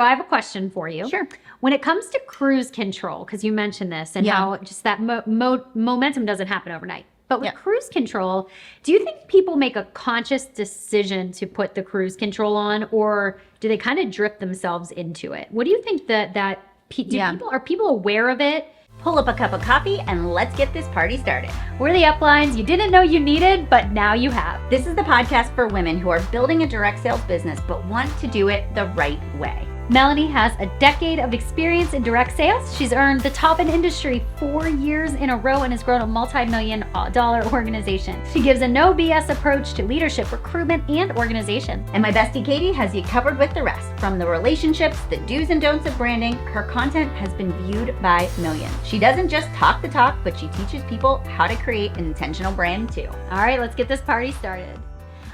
So I have a question for you. Sure. When it comes to cruise control, because you mentioned this and how just that momentum doesn't happen overnight. But with cruise control, do you think people make a conscious decision to put the cruise control on, or do they kind of drift themselves into it? What do you think are people aware of it? Pull up a cup of coffee and let's get this party started. We're the uplines you didn't know you needed, but now you have. This is the podcast for women who are building a direct sales business but want to do it the right way. Melanie has a decade of experience in direct sales. She's earned the top in industry 4 years in a row and has grown a multi-million-dollar organization. She gives a no BS approach to leadership, recruitment, and organization. And my bestie Katy has you covered with the rest. From the relationships, the do's and don'ts of branding, her content has been viewed by millions. She doesn't just talk the talk, but she teaches people how to create an intentional brand too. All right, let's get this party started.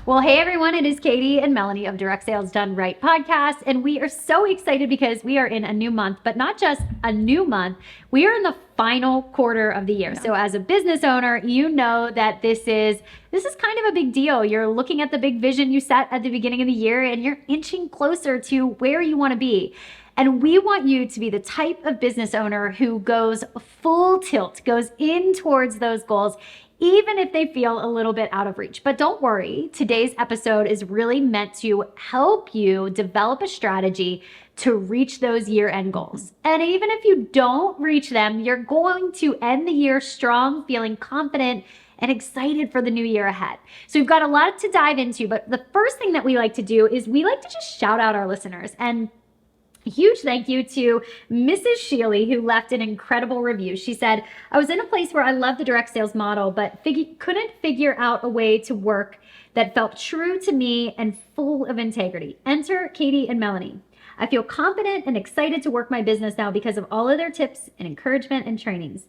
Well, hey everyone, it is Katy and Melanie of Direct Sales Done Right podcast, and we are so excited because we are in a new month, but not just a new month, we are in the final quarter of the year. So as a business owner, you know that this is kind of a big deal. You're looking at the big vision you set at the beginning of the year, and you're inching closer to where you want to be. And we want you to be the type of business owner who goes full tilt, goes in towards those goals, even if they feel a little bit out of reach. But don't worry, today's episode is really meant to help you develop a strategy to reach those year-end goals. And even if you don't reach them, you're going to end the year strong, feeling confident and excited for the new year ahead. So we've got a lot to dive into, but the first thing that we like to do is we like to just shout out our listeners. And a huge thank you to Mrs. Sheely, who left an incredible review. She said, I was in a place where I love the direct sales model, but couldn't figure out a way to work that felt true to me and full of integrity. Enter Katy and Melanie. I feel confident and excited to work my business now because of all of their tips and encouragement and trainings.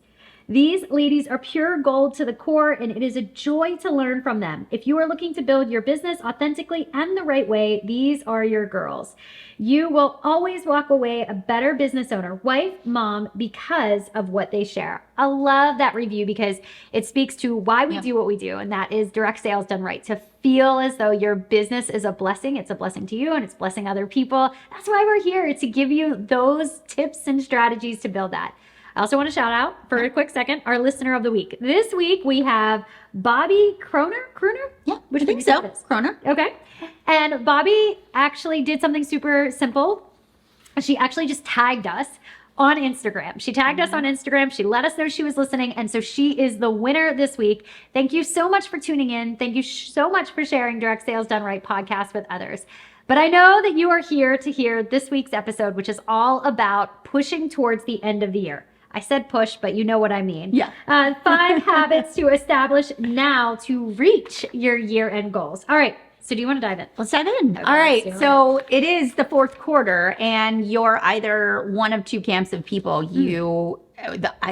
These ladies are pure gold to the core, and it is a joy to learn from them. If you are looking to build your business authentically and the right way, these are your girls. You will always walk away a better business owner, wife, mom, because of what they share. I love that review because it speaks to why we do what we do, and that is direct sales done right. To feel as though your business is a blessing. It's a blessing to you and it's blessing other people. That's why we're here, to give you those tips and strategies to build that. I also want to shout out for a quick second our listener of the week. This week we have Bobby Kroner. Yeah, I think so. Kroner. Okay. And Bobby actually did something super simple. She actually just tagged us on Instagram. She tagged us on Instagram. She let us know she was listening. And so she is the winner this week. Thank you so much for tuning in. Thank you so much for sharing Direct Sales Done Right podcast with others. But I know that you are here to hear this week's episode, which is all about pushing towards the end of the year. I said push, but you know what I mean. Yeah. 5 habits to establish now to reach your year-end goals. All right. So do you want to dive in? Let's dive in. Okay, all right. So it is the fourth quarter, and you're either one of two camps of people.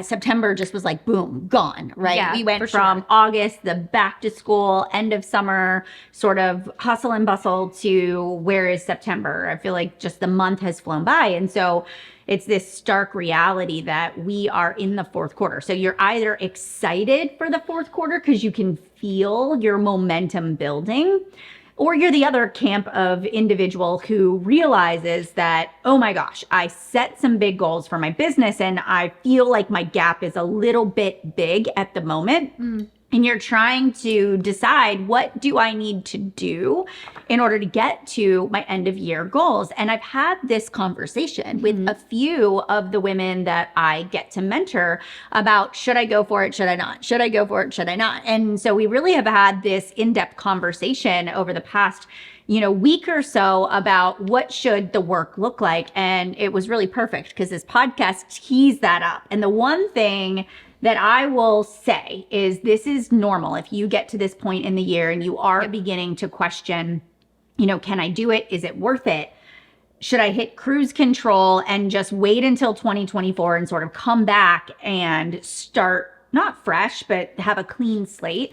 September just was like, boom, gone, right? Yeah, we went from August, the back to school, end of summer, sort of hustle and bustle, to where is September? I feel like just the month has flown by. And so it's this stark reality that we are in the fourth quarter. So you're either excited for the fourth quarter because you can feel your momentum building, or you're the other camp of individual who realizes that, oh my gosh, I set some big goals for my business and I feel like my gap is a little bit big at the moment. And you're trying to decide, what do I need to do in order to get to my end of year goals? And I've had this conversation with a few of the women that I get to mentor about, should I go for it? Should I not? Should I go for it? Should I not? And so we really have had this in-depth conversation over the past week or so about what should the work look like. And it was really perfect because this podcast teased that up. And the one thing that I will say is, this is normal. If you get to this point in the year and you are beginning to question, can I do it? Is it worth it? Should I hit cruise control and just wait until 2024 and sort of come back and start, not fresh, but have a clean slate?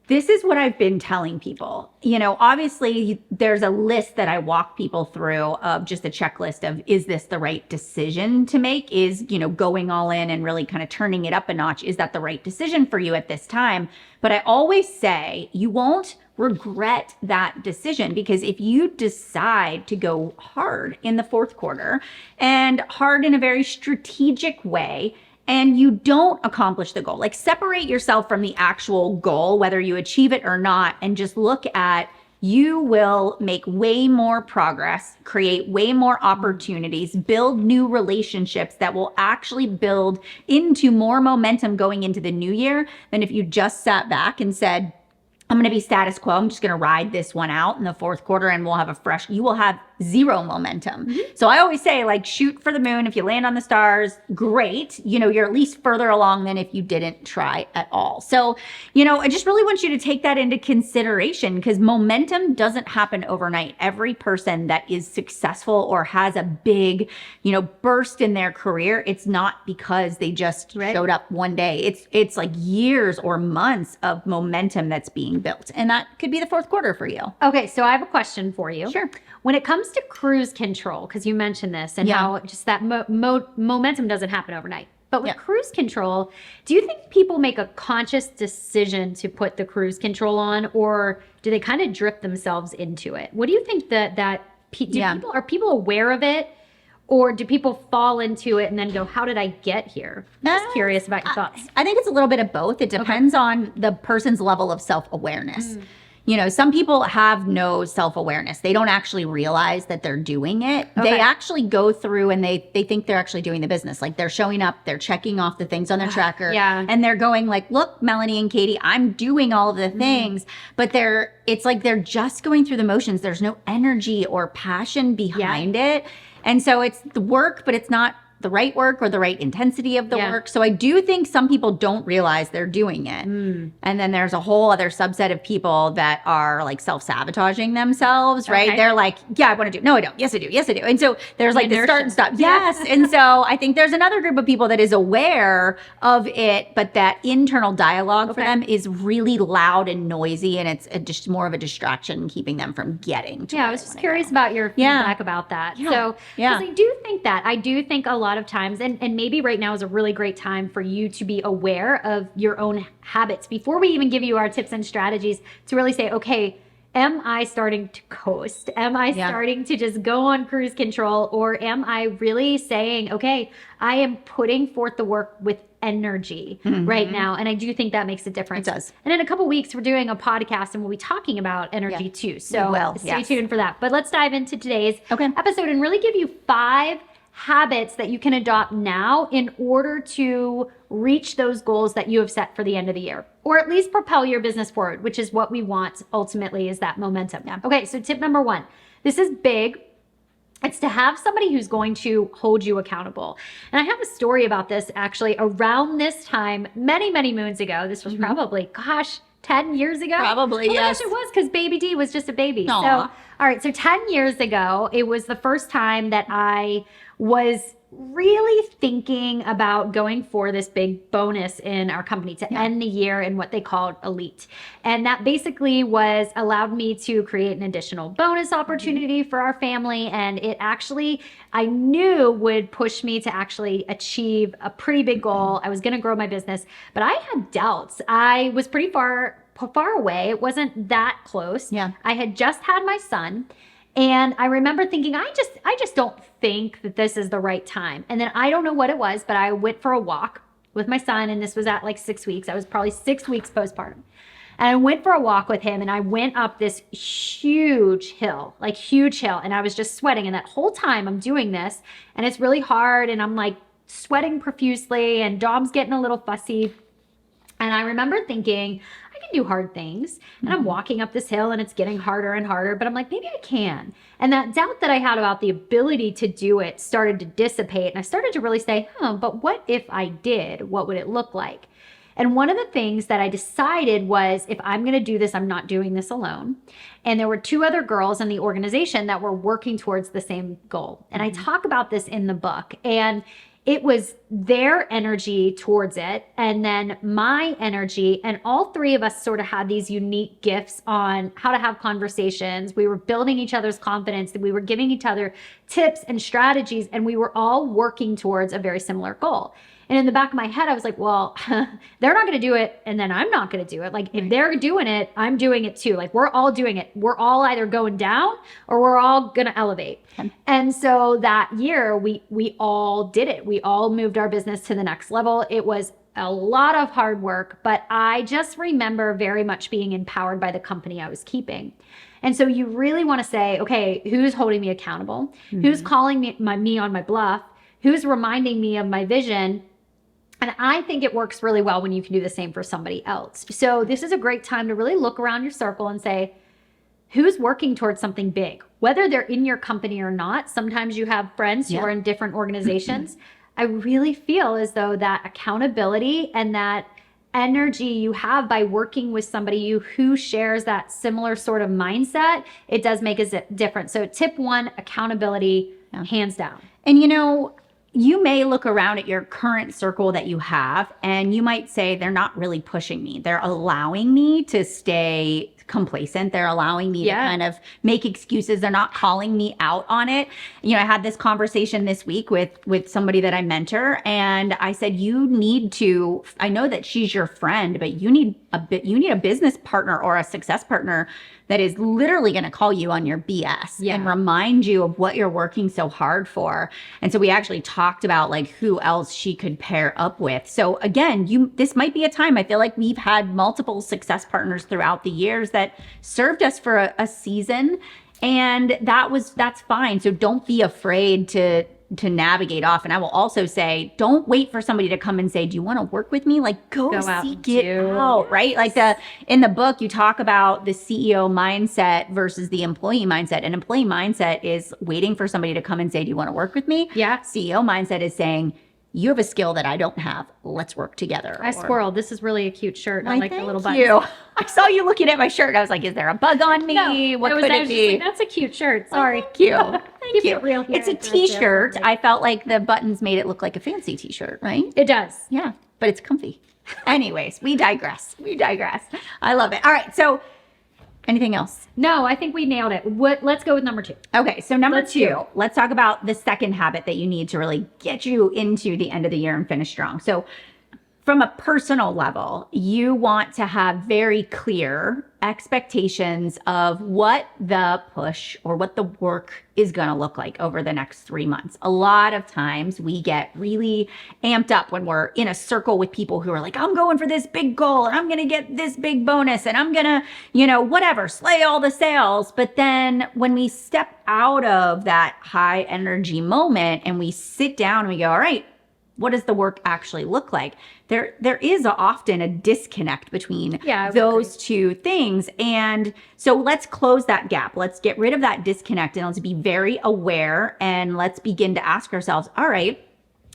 This is what I've been telling people. Obviously there's a list that I walk people through of just a checklist of, is this the right decision to make? Is, going all in and really kind of turning it up a notch, is that the right decision for you at this time? But I always say, you won't regret that decision. Because if you decide to go hard in the fourth quarter and hard in a very strategic way, and you don't accomplish the goal, like separate yourself from the actual goal, whether you achieve it or not, and just look at, you will make way more progress, create way more opportunities, build new relationships that will actually build into more momentum going into the new year than if you just sat back and said, I'm going to be status quo. I'm just going to ride this one out in the fourth quarter and we'll have you will have zero momentum. Mm-hmm. So I always say, like, shoot for the moon. If you land on the stars, great. You're at least further along than if you didn't try at all. So, I just really want you to take that into consideration, because momentum doesn't happen overnight. Every person that is successful or has a big, burst in their career, it's not because they just showed up one day. It's like years or months of momentum that's being built. And that could be the fourth quarter for you. Okay, so I have a question for you. Sure. When it comes to cruise control, because you mentioned this and how just that momentum doesn't happen overnight. But with cruise control, do you think people make a conscious decision to put the cruise control on, or do they kind of drift themselves into it? What do you think are people aware of it? Or do people fall into it and then go, how did I get here? I'm just curious about your thoughts. I think it's a little bit of both. It depends on the person's level of self-awareness. Some people have no self-awareness. They don't actually realize that they're doing it. Okay. They actually go through and they think they're actually doing the business. Like, they're showing up, they're checking off the things on their tracker. And they're going like, look, Melanie and Katy, I'm doing all of the things. But it's like they're just going through the motions. There's no energy or passion behind it. And so it's the work, but it's not the right work or the right intensity of the work. So I do think some people don't realize they're doing it. And then there's a whole other subset of people that are like self-sabotaging themselves, right? Okay. They're like, yeah, I want to do. No, I don't. Yes, I do. Yes, I do. And so there's like the start and stop. Yes. And so I think there's another group of people that is aware of it, but that internal dialogue for them is really loud and noisy, and it's just more of a distraction keeping them from getting to I was just curious about your feedback about that. So because I do think that. I do think a lot of times, and maybe right now is a really great time for you to be aware of your own habits before we even give you our tips and strategies, to really say, okay, am I starting to coast? Am I starting to just go on cruise control? Or am I really saying, okay, I am putting forth the work with energy right now? And I do think that makes a difference. It does. And in a couple weeks, we're doing a podcast and we'll be talking about energy too. So stay tuned for that. But let's dive into today's episode and really give you 5 habits that you can adopt now in order to reach those goals that you have set for the end of the year, or at least propel your business forward, which is what we want ultimately, is that momentum. Okay, so tip number 1, this is big. It's to have somebody who's going to hold you accountable. And I have a story about this actually around this time, many, many moons ago. This was probably, 10 years ago? Probably, yes. Gosh, it was, because baby D was just a baby. Aww. So, all right, so 10 years ago, it was the first time that I was really thinking about going for this big bonus in our company to end the year in what they called Elite. And that basically allowed me to create an additional bonus opportunity for our family. And it actually, I knew, would push me to actually achieve a pretty big goal. I was going to grow my business, but I had doubts. I was pretty far away. It wasn't that close. I had just had my son. And I remember thinking, I just don't think that this is the right time. And then I don't know what it was, but I went for a walk with my son, and this was at like 6 weeks. I was probably 6 weeks postpartum. And I went for a walk with him, and I went up this huge hill, and I was just sweating. And that whole time I'm doing this, and it's really hard, and I'm like sweating profusely, and Dom's getting a little fussy. And I remember thinking, do hard things, and I'm walking up this hill and it's getting harder and harder, but I'm like, maybe I can. And that doubt that I had about the ability to do it started to dissipate, and I started to really say, but what if I did? What would it look like? And one of the things that I decided was, if I'm going to do this, I'm not doing this alone. And there were 2 other girls in the organization that were working towards the same goal. And I talk about this in the book, and it was their energy towards it, and then my energy, and all 3 of us sort of had these unique gifts on how to have conversations. We were building each other's confidence, we were giving each other tips and strategies, and we were all working towards a very similar goal. And in the back of my head, I was like, well, they're not going to do it. And then I'm not going to do it. Like if they're doing it, I'm doing it too. Like we're all doing it. We're all either going down or we're all going to elevate. And so that year we all did it. We all moved our business to the next level. It was a lot of hard work, but I just remember very much being empowered by the company I was keeping. And so you really want to say, okay, who's holding me accountable? Who's calling me on my bluff? Who's reminding me of my vision? And I think it works really well when you can do the same for somebody else. So this is a great time to really look around your circle and say, who's working towards something big? Whether they're in your company or not, sometimes you have friends who are in different organizations. I really feel as though that accountability and that energy you have by working with somebody who shares that similar sort of mindset, it does make a difference. So tip 1, accountability, hands down. And you may look around at your current circle that you have and you might say, they're not really pushing me. They're allowing me to stay complacent. They're allowing me to kind of make excuses. They're not calling me out on it. I had this conversation this week with somebody that I mentor, and I said, you need to, I know that she's your friend, but you need a business partner or a success partner that is literally going to call you on your BS and remind you of what you're working so hard for. And so we actually talked about like who else she could pair up with. So again, this might be a time. I feel like we've had multiple success partners throughout the years that served us for a season, and that's fine. So don't be afraid to navigate off. And I will also say, don't wait for somebody to come and say, do you want to work with me? Like go seek it out, right? Like in the book, you talk about the CEO mindset versus the employee mindset. An employee mindset is waiting for somebody to come and say, do you want to work with me? Yeah. CEO mindset is saying, you have a skill that I don't have. Let's work together. I squirreled. This is really a cute shirt. I like the little buttons. You. I saw you looking at my shirt. I was like, is there a bug on me? No, what could it be? Like, that's a cute shirt. Sorry. Thank you. Thank you. It real here. It's a t-shirt. I felt like the buttons made it look like a fancy t-shirt, right? It does. Yeah, but it's comfy. Anyways, we digress. I love it. All right. So anything else? No, I think we nailed it. Let's go with number 2. Okay, so number 2, let's talk about the second habit that you need to really get you into the end of the year and finish strong. So from a personal level, you want to have very clear expectations of what the push or what the work is going to look like over the next 3 months. A lot of times we get really amped up when we're in a circle with people who are like, I'm going for this big goal and I'm going to get this big bonus and I'm going to, whatever, slay all the sales. But then when we step out of that high energy moment and we sit down and we go, all right, what does the work actually look like? There is often a disconnect between those two things. And so let's close that gap. Let's get rid of that disconnect and let's be very aware and let's begin to ask ourselves, all right,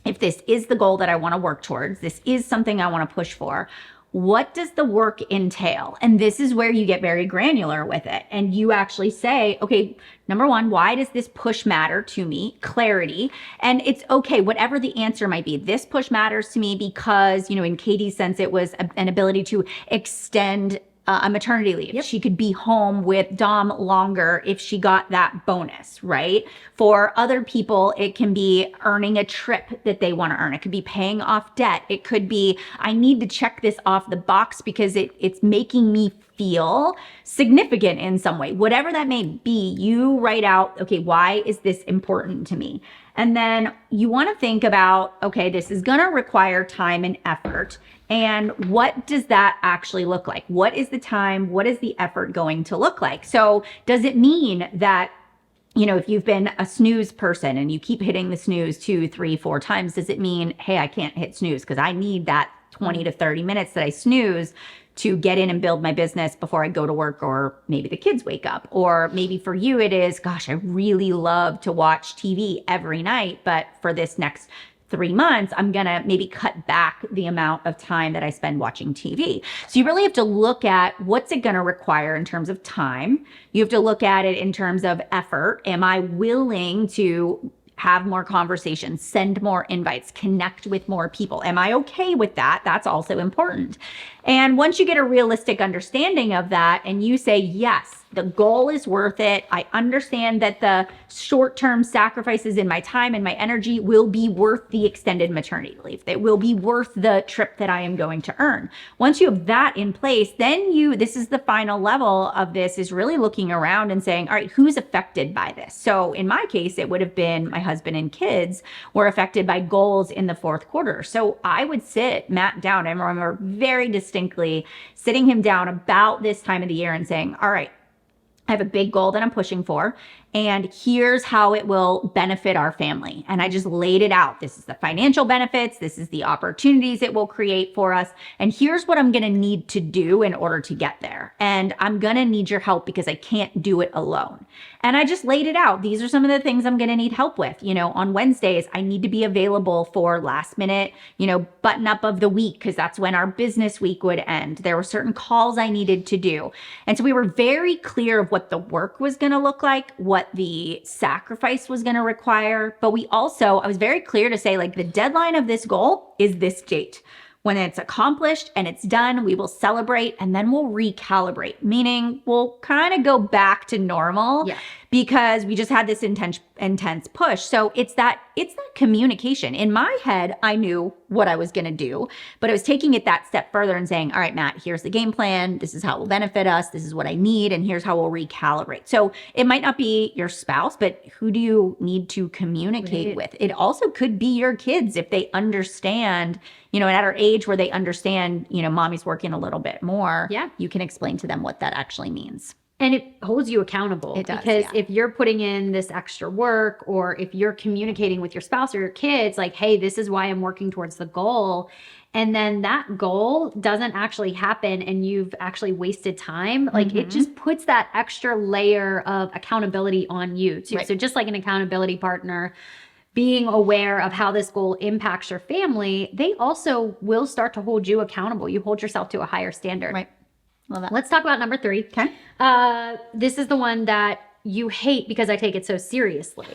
if this is the goal that I want to work towards, this is something I want to push for, what does the work entail? And this is where you get very granular with it. And you actually say, okay, number 1, why does this push matter to me? Clarity. And it's okay, whatever the answer might be. This push matters to me because, in Katy's sense, it was an ability to extend a maternity leave. Yep. She could be home with Dom longer if she got that bonus, right? For other people, it can be earning a trip that they want to earn. It could be paying off debt. It could be, I need to check this off the box because it's making me feel significant in some way. Whatever that may be, you write out, okay, why is this important to me? And then you want to think about, okay, this is going to require time and effort. And what does that actually look like? What is the time? What is the effort going to look like? So does it mean that, if you've been a snooze person and you keep hitting the snooze 2, 3, 4 times, does it mean, hey, I can't hit snooze because I need that 20 to 30 minutes that I snooze to get in and build my business before I go to work, or maybe the kids wake up, or maybe for you it is, gosh, I really love to watch TV every night, but for this next 3 months, I'm gonna maybe cut back the amount of time that I spend watching TV. So you really have to look at what's it gonna require in terms of time. You have to look at it in terms of effort. Am I willing to have more conversations, send more invites, connect with more people. Am I okay with that? That's also important. And once you get a realistic understanding of that and you say, yes, the goal is worth it. I understand that the short-term sacrifices in my time and my energy will be worth the extended maternity leave. It will be worth the trip that I am going to earn. Once you have that in place, then this is the final level of this, is really looking around and saying, all right, who's affected by this? So in my case, it would have been my husband and kids were affected by goals in the fourth quarter. So I would sit Matt down. I remember very distinctly sitting him down about this time of the year and saying, all right, I have a big goal that I'm pushing for, and here's how it will benefit our family. And I just laid it out. This is the financial benefits. This is the opportunities it will create for us. And here's what I'm going to need to do in order to get there. And I'm going to need your help because I can't do it alone. And I just laid it out. These are some of the things I'm going to need help with. On Wednesdays, I need to be available for last minute, button up of the week, because that's when our business week would end. There were certain calls I needed to do. And so we were very clear of what the work was going to look like, what the sacrifice was going to require. But I was very clear to say, like, the deadline of this goal is this date. When it's accomplished and it's done, we will celebrate and then we'll recalibrate, meaning we'll kind of go back to normal because we just had this intense push. So it's that communication. In my head, I knew what I was going to do, but I was taking it that step further and saying, all right, Matt, here's the game plan. This is how it will benefit us. This is what I need. And here's how we'll recalibrate. So it might not be your spouse, but who do you need to communicate with? It also could be your kids if they understand, and at our age where they understand, mommy's working a little bit more. Yeah. You can explain to them what that actually means. And it holds you accountable. It does, because if you're putting in this extra work, or if you're communicating with your spouse or your kids, like, hey, this is why I'm working towards the goal, and then that goal doesn't actually happen and you've actually wasted time, like it just puts that extra layer of accountability on you too. Right. So just like an accountability partner, being aware of how this goal impacts your family, they also will start to hold you accountable. You hold yourself to a higher standard. Right. Love that. Let's talk about number 3. Okay. This is the one that you hate because I take it so seriously.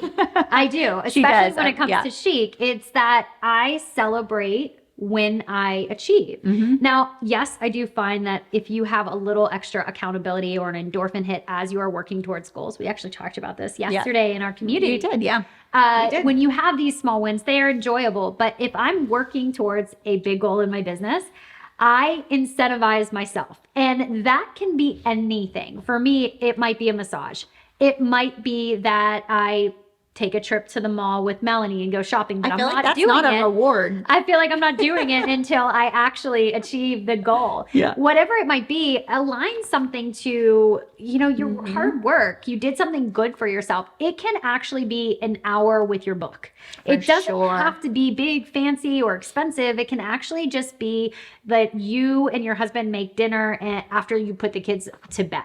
I do, especially when it comes to Chic. It's that I celebrate when I achieve. Now, yes, I do find that if you have a little extra accountability or an endorphin hit as you are working towards goals, we actually talked about this yesterday in our community. You did, yeah. When you have these small wins, they are enjoyable. But if I'm working towards a big goal in my business, I incentivize myself. And that can be anything. For me, it might be a massage. It might be that I take a trip to the mall with Melanie and go shopping, but I'm not doing it. That's not a reward. I feel like I'm not doing it until I actually achieve the goal. Yeah. Whatever it might be, align something to, your hard work. You did something good for yourself. It can actually be an hour with your book. It doesn't have to be big, fancy, or expensive. It can actually just be that you and your husband make dinner after you put the kids to bed.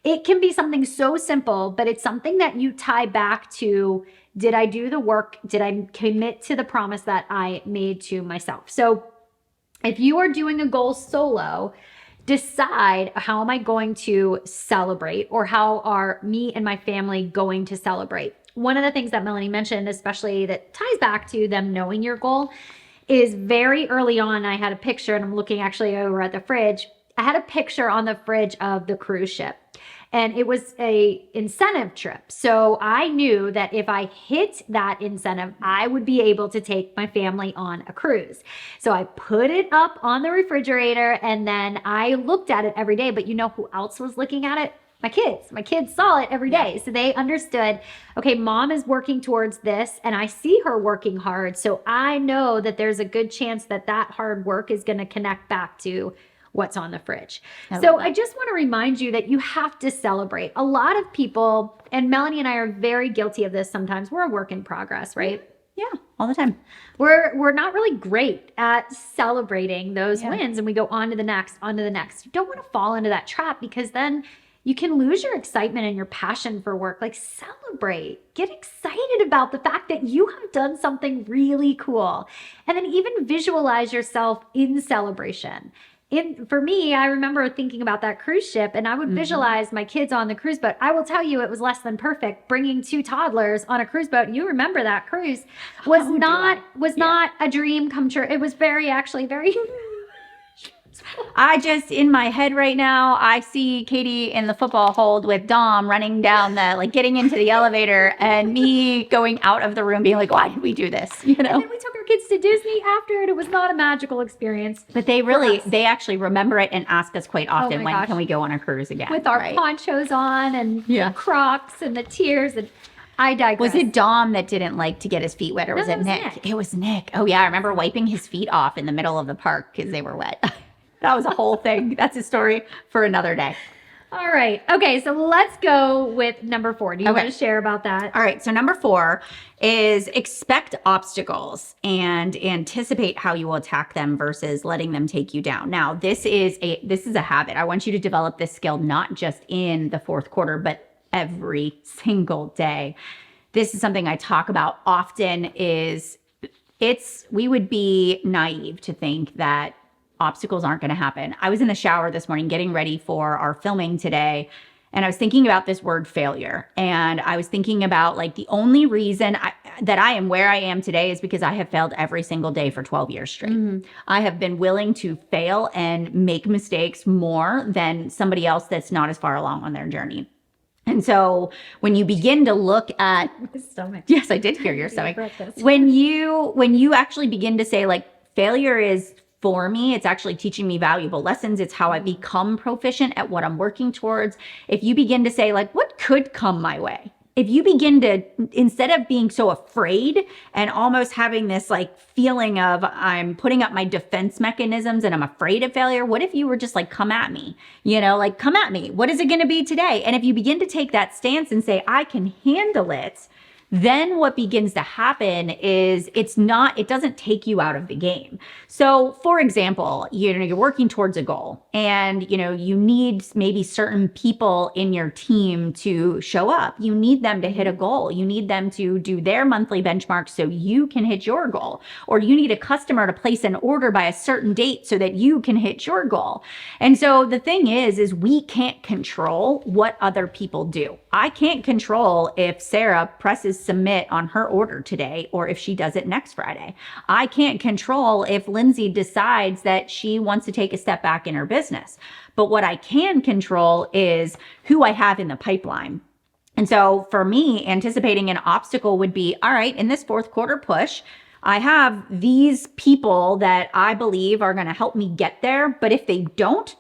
It can be something so simple, but it's something that you tie back to, did I do the work? Did I commit to the promise that I made to myself? So if you are doing a goal solo, decide, how am I going to celebrate, or how are me and my family going to celebrate? One of the things that Melanie mentioned, especially that ties back to them knowing your goal, is very early on, I had a picture, and I'm looking actually over at the fridge. I had a picture on the fridge of the cruise ship. And it was a incentive trip. So I knew that if I hit that incentive, I would be able to take my family on a cruise. So I put it up on the refrigerator, and then I looked at it every day. But you know who else was looking at it? My kids. My kids saw it every day. So they understood, okay, mom is working towards this, and I see her working hard. So I know that there's a good chance that that hard work is going to connect back to what's on the fridge. So I just want to remind you that you have to celebrate. A lot of people, and Melanie and I are very guilty of this sometimes, we're a work in progress, right? Yeah, all the time. We're not really great at celebrating those wins, and we go on to the next, on to the next. You don't want to fall into that trap, because then you can lose your excitement and your passion for work. Like, celebrate, get excited about the fact that you have done something really cool. And then even visualize yourself in celebration. for me, I remember thinking about that cruise ship, and I would visualize my kids on the cruise boat. I will tell you, it was less than perfect. Bringing 2 toddlers on a cruise boat, you remember that cruise was not a dream come true. It was actually very. I just, in my head right now, I see Katy in the football hold with Dom running down getting into the elevator, and me going out of the room being like, why did we do this? And then we took our kids to Disney after it. It was not a magical experience. But they actually remember it and ask us quite often, when can we go on a cruise again? With our ponchos on and Crocs and the tears, and I digress. Was it Dom that didn't like to get his feet wet, or was it Nick? It was Nick. Oh yeah, I remember wiping his feet off in the middle of the park because they were wet. That was a whole thing. That's a story for another day. All right. Okay, so let's go with number 4. Do you want to share about that? All right. So number 4 is expect obstacles and anticipate how you will attack them versus letting them take you down. Now, this is a habit. I want you to develop this skill not just in the 4th quarter, but every single day. This is something I talk about often. We would be naive to think that obstacles aren't going to happen. I was in the shower this morning getting ready for our filming today, and I was thinking about this word failure. And I was thinking about the only reason that I am where I am today is because I have failed every single day for 12 years straight. I have been willing to fail and make mistakes more than somebody else that's not as far along on their journey. And so when you begin to look at my stomach. Yes, I did hear your stomach. When you actually begin to say failure is, for me, it's actually teaching me valuable lessons. It's how I become proficient at what I'm working towards. If you begin to say what could come my way? If you begin to, instead of being so afraid and almost having this feeling of I'm putting up my defense mechanisms and I'm afraid of failure, what if you were just come at me? Come at me. What is it going to be today? And if you begin to take that stance and say, I can handle it, then what begins to happen is it doesn't take you out of the game. So for example, you're working towards a goal, and you need maybe certain people in your team to show up. You need them to hit a goal. You need them to do their monthly benchmark so you can hit your goal. Or you need a customer to place an order by a certain date so that you can hit your goal. And so the thing is we can't control what other people do. I can't control if Sarah presses submit on her order today or if she does it next Friday. I can't control if Lindsay decides that she wants to take a step back in her business. But what I can control is who I have in the pipeline. And so for me, anticipating an obstacle would be, all right, in this 4th quarter push, I have these people that I believe are going to help me get there. But if they don't,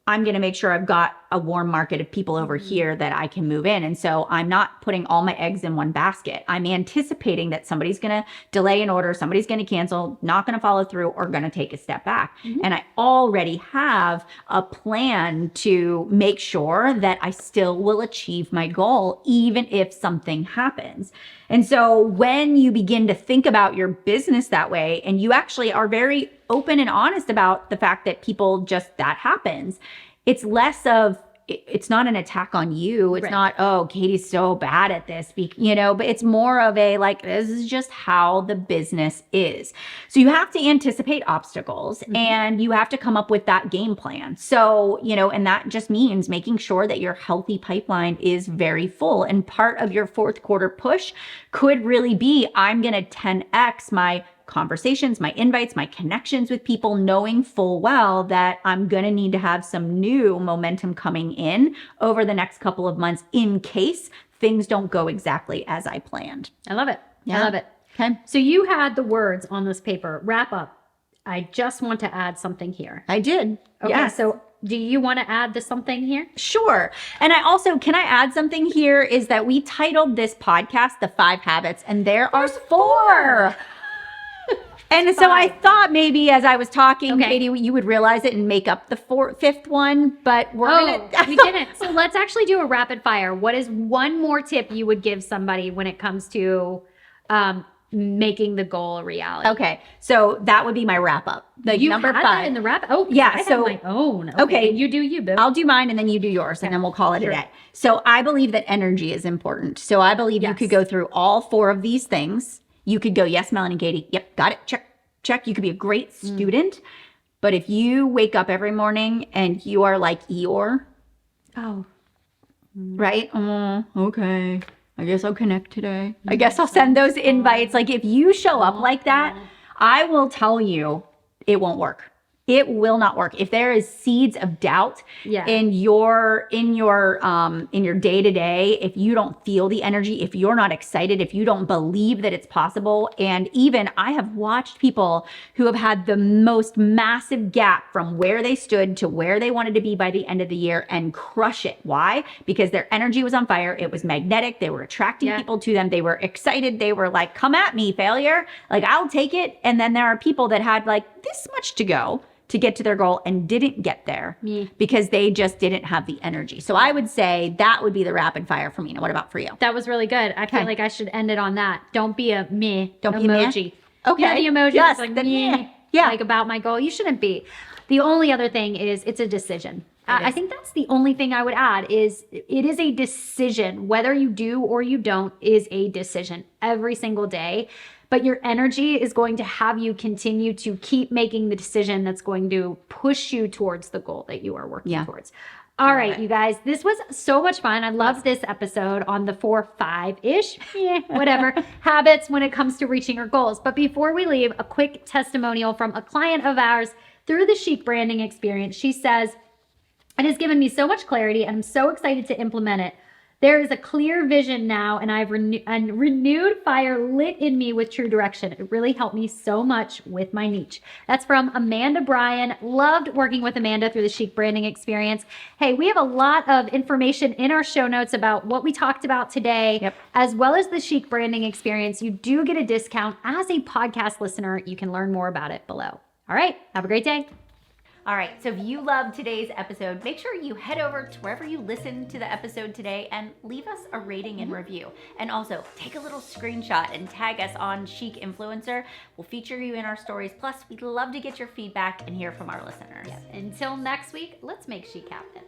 I'm going to make sure I've got a warm market of people over here that I can move in. And so I'm not putting all my eggs in one basket. I'm anticipating that somebody's going to delay an order, somebody's going to cancel, not going to follow through, or going to take a step back. And I already have a plan to make sure that I still will achieve my goal, even if something happens. And so when you begin to think about your business that way, and you actually are very open and honest about the fact that that happens, it's less of, it's not an attack on you. It's not, oh, Katy's so bad at this, but it's more of a this is just how the business is. So you have to anticipate obstacles and you have to come up with that game plan. So, and that just means making sure that your healthy pipeline is very full. And part of your 4th quarter push could really be, I'm going to 10x my conversations, my invites, my connections with people, knowing full well that I'm going to need to have some new momentum coming in over the next couple of months in case things don't go exactly as I planned. I love it. Yeah. I love it. Okay. So you had the words on this paper, wrap up. I just want to add something here. I did. Okay. Yes. So do you want to add something here? Sure. And can I add something here is that we titled this podcast, The 5 Habits, and there are 4. And so I thought maybe as I was talking, Katy, you would realize it and make up the 5th one, but we didn't. So let's actually do a rapid fire. What is one more tip you would give somebody when it comes to making the goal a reality? Okay. So that would be my wrap up. You number had 5 that in the wrap. Oh, yeah. I So have my own. Okay. You do you, boo. I'll do mine and then you do yours, and then we'll call it a day. So I believe that energy is important. So I believe you could go through all 4 of these things. You could go, yes, Melanie, Katy. Yep. Got it. Check. You could be a great student. But if you wake up every morning and you are like Eeyore, Oh. right? Okay. I guess I'll connect today. I guess I'll send those invites. Like if you show up like that, I will tell you it won't work. It will not work. If there is seeds of doubt in your day to day, if you don't feel the energy, if you're not excited, if you don't believe that it's possible, and even I have watched people who have had the most massive gap from where they stood to where they wanted to be by the end of the year and crush it. Why? Because their energy was on fire. It was magnetic. They were attracting people to them. They were excited. They were like, come at me, failure. Like, I'll take it. And then there are people that had like this much to go to get to their goal and didn't get there because they just didn't have the energy. So I would say that would be the rapid fire for me. Now, what about for you? That was really good. I feel like I should end it on that. Don't be a me Don't emoji. Be a okay. Yeah, the emoji yes, is like the me. Yeah. Like about my goal. You shouldn't be. The only other thing is it's a decision. I think that's the only thing I would add is it is a decision. Whether you do or you don't is a decision every single day. But your energy is going to have you continue to keep making the decision that's going to push you towards the goal that you are working towards. All right, you guys, this was so much fun. I love this episode on the 4-5-ish, whatever, habits when it comes to reaching your goals. But before we leave, a quick testimonial from a client of ours through the Chic Branding Experience. She says, it has given me so much clarity and I'm so excited to implement it. There is a clear vision now, and I've renewed fire lit in me with true direction. It really helped me so much with my niche. That's from Amanda Bryan. Loved working with Amanda through the Chic Branding Experience. Hey, we have a lot of information in our show notes about what we talked about today, as well as the Chic Branding Experience. You do get a discount as a podcast listener. You can learn more about it below. All right, have a great day. All right, so if you loved today's episode, make sure you head over to wherever you listened to the episode today and leave us a rating and review. And also take a little screenshot and tag us on Chic Influencer. We'll feature you in our stories. Plus, we'd love to get your feedback and hear from our listeners. Until next week, let's make chic happen.